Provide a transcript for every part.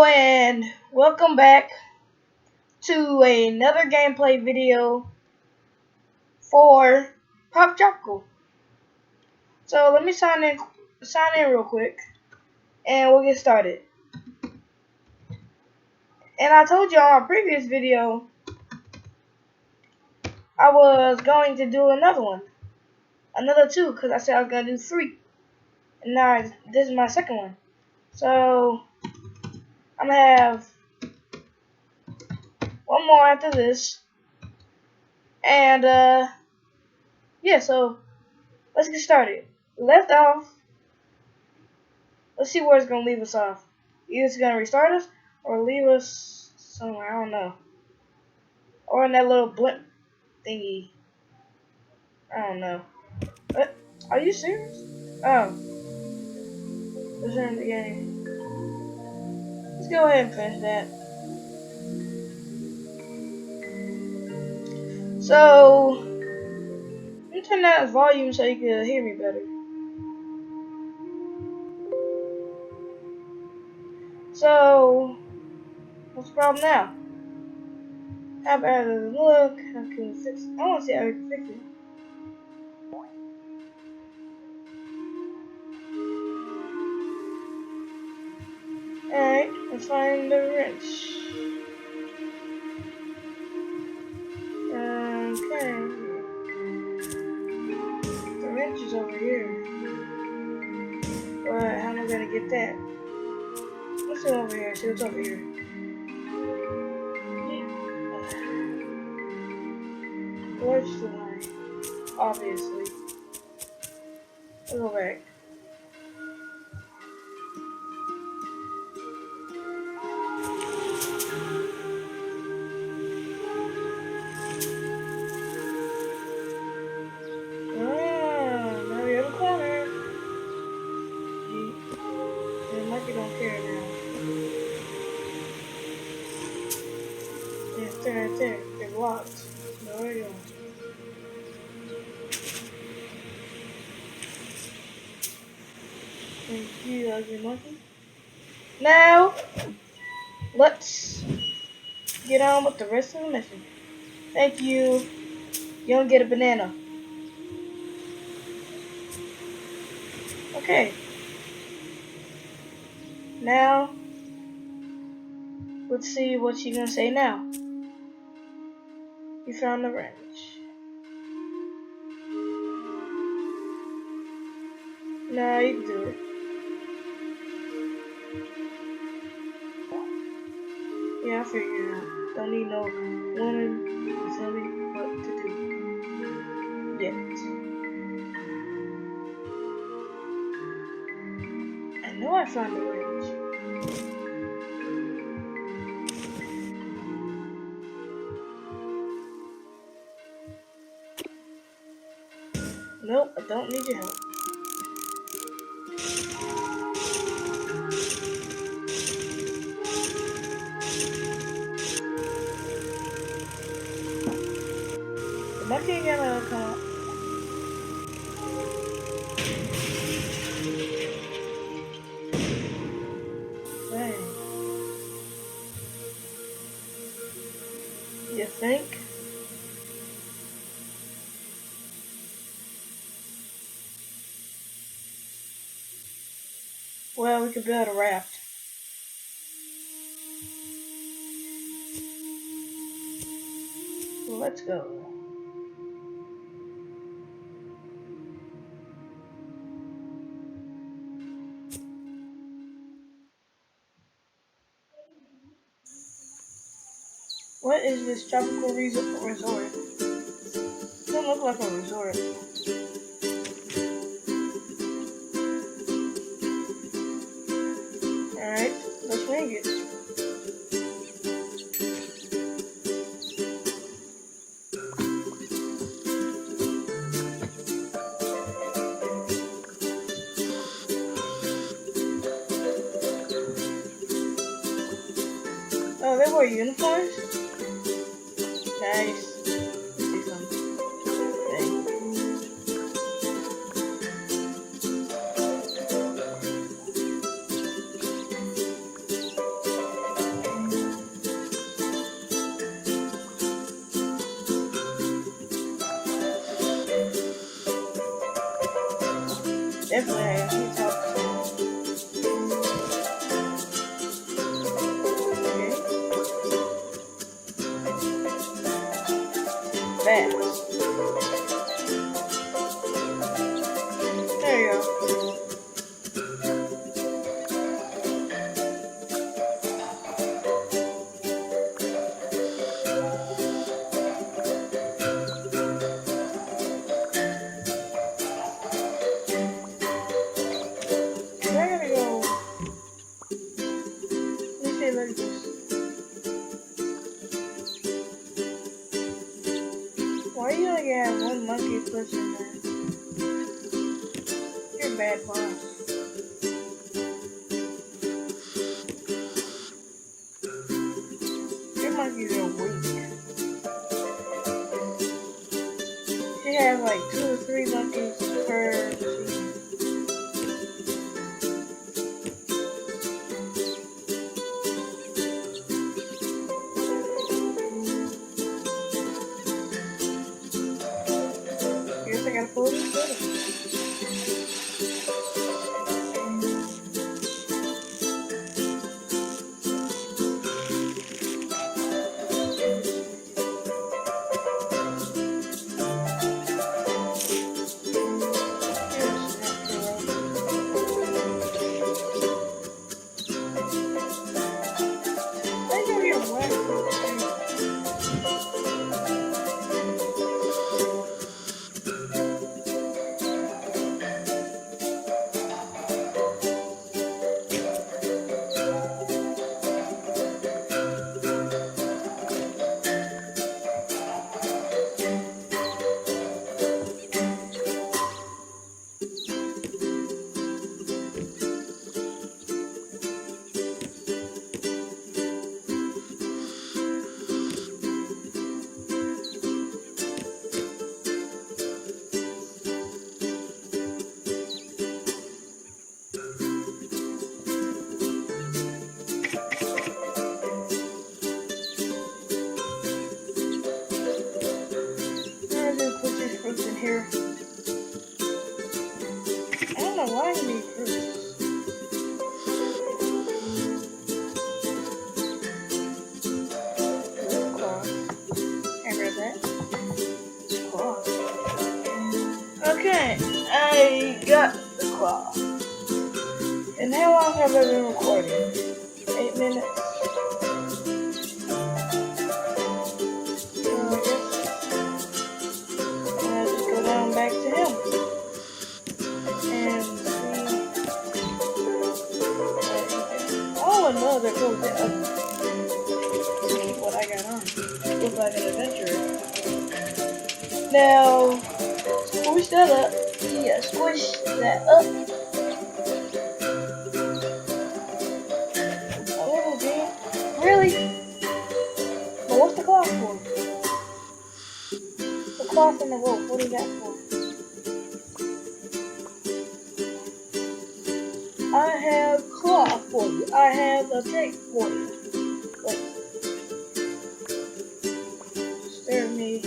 and welcome back to another gameplay video for Pop Tropical. So let me sign in real quick, and we'll get started. And I told you on my previous video I was going to do another two, because I said I was gonna do 3, and now this is my second one. So I'm gonna have one more after this, and yeah. So let's get started. Left off. Let's see where it's going to leave us off. Either it's going to restart us or leave us somewhere. I don't know. Or in that little blimp thingy. I don't know. What? Are you serious? Oh. Return the game. Let's go ahead and finish that. So, let me turn down the volume so you can hear me better. So, what's the problem now? How bad does it look? How can we fix it? I want to see how we can fix it. Alright, let's find the wrench. Okay. The wrench is over here. But how am I gonna get that? Let's go over here, see what's over here. Where's the line? Obviously. Let's go back. Now we have a corner. The monkey don't care now. Yeah, it's right there. They're locked. No, where are you going? Thank you, ugly monkey. Now, let's get on with the rest of the mission. Thank you. You don't get a banana. Okay. Now, let's see what she's gonna say now. You found the wrench. Nah, you can do it. Yeah, I figured it out. Don't need no woman to tell me what to do. Yet. I know I found the wrench. Nope, I don't need your help. The monkey ain't gonna come out. Dang. You think? Well, we could build a raft. Well, let's go. What is this tropical resort? It doesn't look like a resort. Alright, let's wing it. Oh, they wear uniforms? Nice. See something. Dang. Definitely have. He talks. Okay. Fast. There you go. Why you only have one monkey pushing there? You're a bad boss. Your monkeys are weak. You have like 2 or 3 monkeys per machine. Guess I gotta pull this footage. In here. I don't know why I need fruits. Claw. Can I grab that? Claw. Okay, I got the claw. And how long have I been recording? 8 minutes. Back to him and see. Oh, another cool thing. What I got on. Look like an adventurer. Now, squish that up. Yeah, squish that up. A little bit. Really? But what's the cloth for? The cloth and the rope. What is that for? I have cloth for you. I have a cake for you. Wait. Stare at me.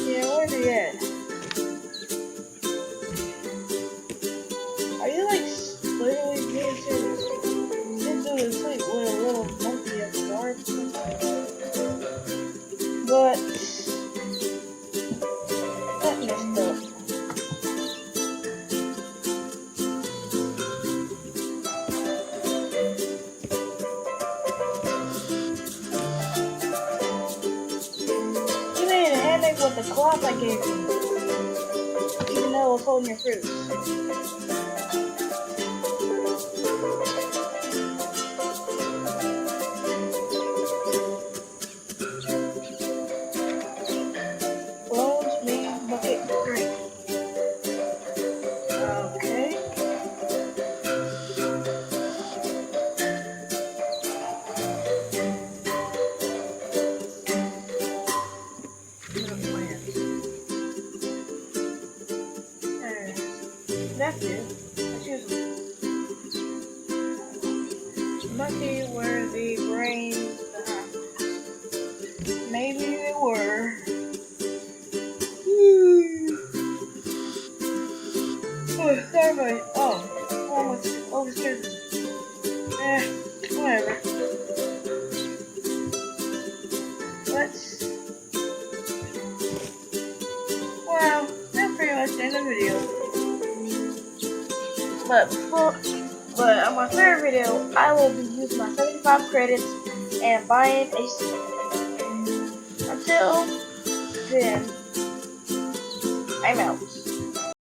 Yeah, where's he at? Are you like literally being serious? This dude is like with a little monkey at the guard. But that messed up. You made a headache with the cloth I gave you. Even though I was holding your fruits. That's it. That's just monkey. they were the brains behind. Maybe they were. Oh, sorry. Oh, almost oversteered. Whatever. Well, that's pretty much the end of the video. But on my third video, I will be using my 75 credits and buying a stick. Until then, I'm out.